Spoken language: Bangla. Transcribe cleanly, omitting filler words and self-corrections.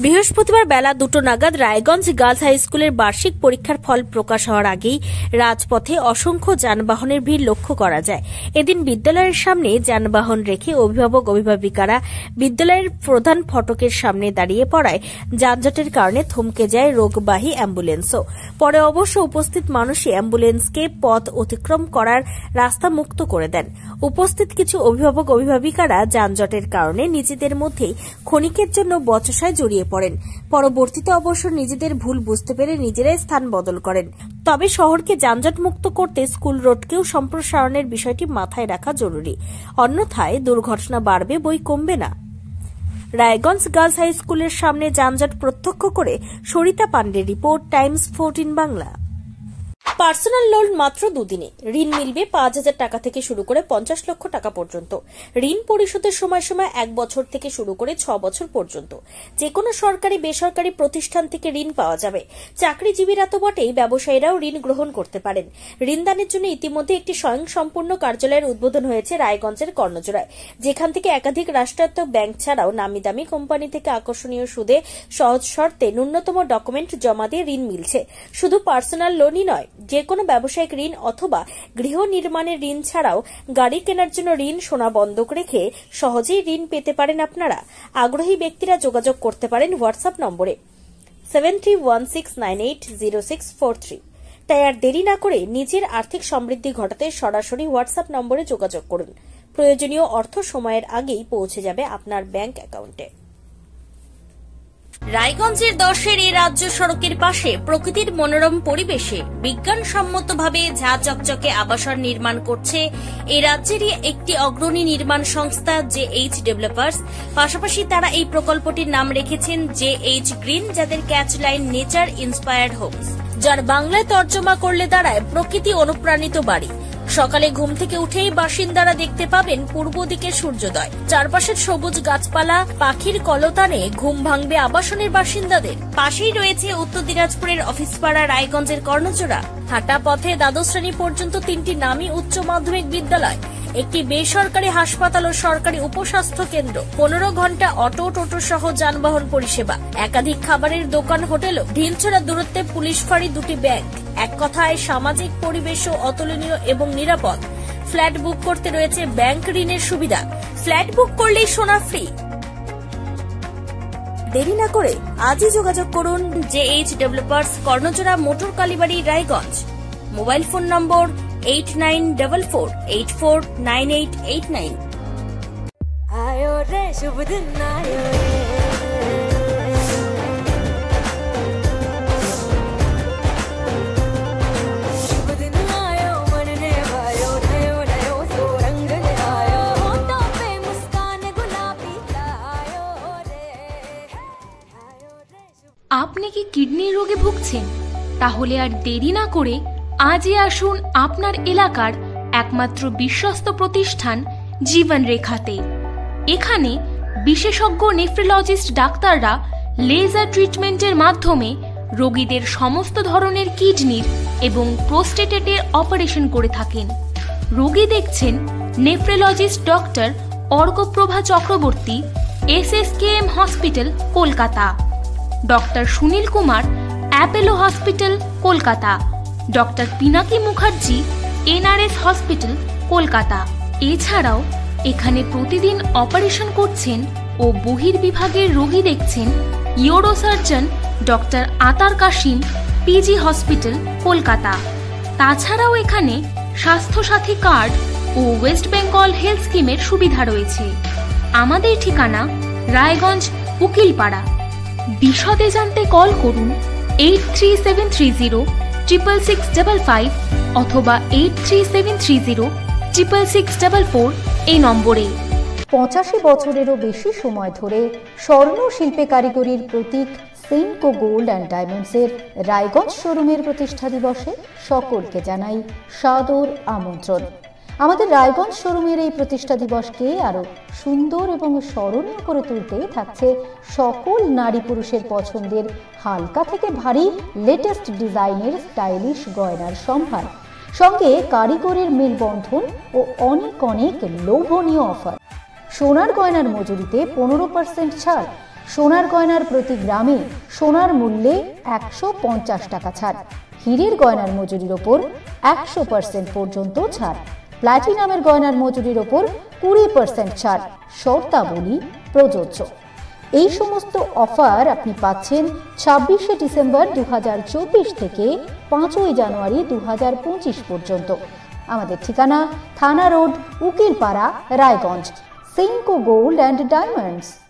বৃহস্পতিবার বেলা 2টো নাগাদ রায়গঞ্জ গার্লস হাই স্কুলের বার্ষিক পরীক্ষার ফল প্রকাশ হওয়ার আগেই রাজপথে অসংখ্য যানবাহনের ভিড় লক্ষ্য করা যায়। এদিন বিদ্যালয়ের সামনে যানবাহন রেখে অভিভাবক অভিভাবিকারা বিদ্যালয়ের প্রধান ফটকের সামনে দাঁড়িয়ে পড়ায় যানজটের কারণে থমকে যায় রোগবাহী অ্যাম্বুলেন্সও। পরে অবশ্য উপস্থিত মানুষই অ্যাম্বুলেন্সকে পথ অতিক্রম করার রাস্তা মুক্ত করে দেন। উপস্থিত কিছু অভিভাবক অভিভাবিকারা যানজটের কারণে নিজেদের মধ্যেই ক্ষণিকের জন্য বচসায় জড়িয়ে পড়েন। পরবর্তীতে অবশ্য নিজেদের ভুল বুঝতে পেরে নিজেরাই স্থান বদল করেন। তবে শহরকে যানজট মুক্ত করতে স্কুল রোডকেও সম্প্রসারণের বিষয়টি মাথায় রাখা জরুরি, অন্যথায় দুর্ঘটনা বাড়বে বই কমবে না। রায়গঞ্জ গার্লস হাই স্কুলের সামনে যানজট প্রত্যক্ষ করে সরিতা পান্ডের report, Times 14 Bangla. Personal loan মাত্র 2 দিনে ঋণ মিলবে 5,000 টাকা থেকে শুরু করে 50 লক্ষ টাকা পর্যন্ত। ঋণ পরিশোধের সময়সীমা 1 বছর থেকে শুরু করে 6 বছর পর্যন্ত। যে কোনো সরকারি বেসরকারি প্রতিষ্ঠান থেকে ঋণ পাওয়া যাবে। চাকরিজীবীরা তো বটেই, ব্যবসায়ীরাও ঋণ গ্রহণ করতে পারেন। ঋণদানের জন্য ইতিমধ্যে একটি স্বয়ংসম্পূর্ণ কার্যালয়ের উদ্বোধন হয়েছে রায়গঞ্জের কর্ণজোড়ায়, যেখান থেকে একাধিক রাষ্ট্রায়ত্ত ব্যাংক ছাড়াও নামি দামি কোম্পানি থেকে আকর্ষণীয় সুদে সহজ শর্তে ন্যূনতম ডকুমেন্ট জমা দিয়ে ঋণ মিলছে। শুধু পার্সোনাল লোনই নয়, যে কোনো ব্যবসায়িক ঋণ অথবা গৃহ নির্মাণের ঋণ ছাড়াও গাড়ি কেনার জন্য ঋণ, সোনা বন্ধক রেখে সহজেই ঋণ পেতে পারেন আপনারা। আগ্রহী ব্যক্তিরা যোগাযোগ করতে পারেন হোয়াটসঅ্যাপ নম্বরে 7316980643। তাই আর দেরি না করে নিজের আর্থিক সমৃদ্ধি ঘটাতে সরাসরি হোয়াটসঅ্যাপ নম্বরে যোগাযোগ করুন। প্রয়োজনীয় অর্থ সময়ের আগেই পৌঁছে যাবে আপনার ব্যাংক অ্যাকাউন্টে। রায়গঞ্জের 10-এর এই রাজ্য সড়কের পাশে প্রকৃতির মনোরম পরিবেশে বিজ্ঞানসম্মতভাবে ঝা চকচকে আবাসন নির্মাণ করছে এই রাজ্যেরই একটি অগ্রণী নির্মাণ সংস্থা JH ডেভেলপার্স। পাশাপাশি তারা এই প্রকল্পটির নাম রেখেছেন JH গ্রিন, যাদের catch line nature inspired homes, যার বাংলায় তর্জমা করলে দাঁড়ায় প্রকৃতি অনুপ্রাণিত বাড়ি। সকালে ঘুম থেকে উঠেই বাসিন্দারা দেখতে পাবেন পূর্ব দিকে সূর্যোদয়। চারপাশের সবুজ গাছপালা, পাখির কলতানে ঘুম ভাঙবে আবাসনের বাসিন্দাদের। পাশেই রয়েছে উত্তর দিনাজপুরের অফিসপাড়া রায়গঞ্জের কর্ণজোড়া। হাঁটা পথে দ্বাদশ শ্রেণী পর্যন্ত 3টি নামী উচ্চ মাধ্যমিক বিদ্যালয়, একটি বেসরকারি হাসপাতাল ও সরকারি উপস্বাস্থ্য কেন্দ্র, 15 ঘন্টা অটো, টোটো সহ যানবাহন পরিষেবা, একাধিক খাবারের দোকান, হোটেলও, ঢিলছড়া দূরত্বে পুলিশ ফাঁড়ি, 2টি ব্যাংক। এক কথায় সামাজিক পরিবেশও অতুলনীয় এবং নিরাপদ। ফ্ল্যাট বুক করতে রয়েছে ব্যাংক ঋণের সুবিধা। ফ্ল্যাট বুক করলেই সোনা ফ্রি। দেরি না করে আজই যোগাযোগ করুন JH developers, Karnajora, motor Kalibari, Raiganj. Mobile phone number 8944849889। आयो रे शुभ दिन आयो रे, शुभ दिन आयो मन ने भायो, नयो नयो तो रंग ले आयो, होठों पे मुस्कान गुलाबी आयो रे, आयो रे। আপনি কি কিডনি রোগে ভুগছেন? তাহলে আর দেরি না করে আজই আসুন আপনার এলাকার একমাত্র বিশ্বস্ত প্রতিষ্ঠান জীবন রেখাতে। এখানে বিশেষজ্ঞ নেফ্রোলজিস্ট ডাক্তাররা লেজার ট্রিটমেন্টের মাধ্যমে রোগীদের সমস্ত ধরনের কিডনির এবং প্রোস্টেটের অপারেশন করে থাকেন। রোগী দেখছেন nephrologist doctor Arkaprava Chakraborty, SSKM hospital, Kolkata. Doctor Sunil Kumar, Apollo hospital, Kolkata. Doctor Pinaki Mukherjee, NRS hospital, Kolkata. এছাড়াও এখানে প্রতিদিন অপারেশন করছেন ও বহির্বিভাগের রোগী দেখছেন ইউরোসার্জন ডক্টর আতার কাশিম, PG হসপিটাল, কলকাতা। তাছাড়াও এখানে স্বাস্থ্যসাথী কার্ড ও ওয়েস্ট বেঙ্গল হেলথ স্কিমের সুবিধা রয়েছে। আমাদের ঠিকানা রায়গঞ্জ, উকিলপাড়া। বিশদে জানতে কল করুন 8373066655 অথবা 8373066644 এই নম্বরে। 85 বছরেরও বেশি সময় ধরে স্বর্ণ শিল্পে কারিগরির প্রতীক সেনকো গোল্ড অ্যান্ড ডায়মন্ডসের রায়গঞ্জ শোরুমের প্রতিষ্ঠা দিবসে সকলকে জানাই সাদর আমন্ত্রণ। আমাদের রায়গঞ্জ শোরুমের এই প্রতিষ্ঠা দিবসকে আরো সুন্দর এবং স্মরণীয় করে তুলতে থাকছে সকল নারী পুরুষের পছন্দের হালকা থেকে ভারী লেটেস্ট ডিজাইনের স্টাইলিশ গয়নার সম্ভার, সঙ্গে কারিগরের মেলবন্ধন ও অনেক অনেক লোভনীয় অফার। সোনার গয়নার মজুরিতে 15% ছাড়, সোনার গয়নার প্রতি গ্রামে সোনার মূল্যে 150 টাকা ছাড়। হীরের গয়নার মজুরির ওপর 100% পর্যন্ত ছাড়। প্ল্যাটিনামের গয়নার মজুরির ওপর 20% ছাড়। শর্তাবলী প্রযোজ্য। এই সমস্ত অফার আপনি পাচ্ছেন 26শে ডিসেম্বর 2024 থেকে 5ই জানুয়ারি 2025 পর্যন্ত। আমাদের ঠিকানা থানা road, Ukilpara, Raiganj. Senco gold and diamonds.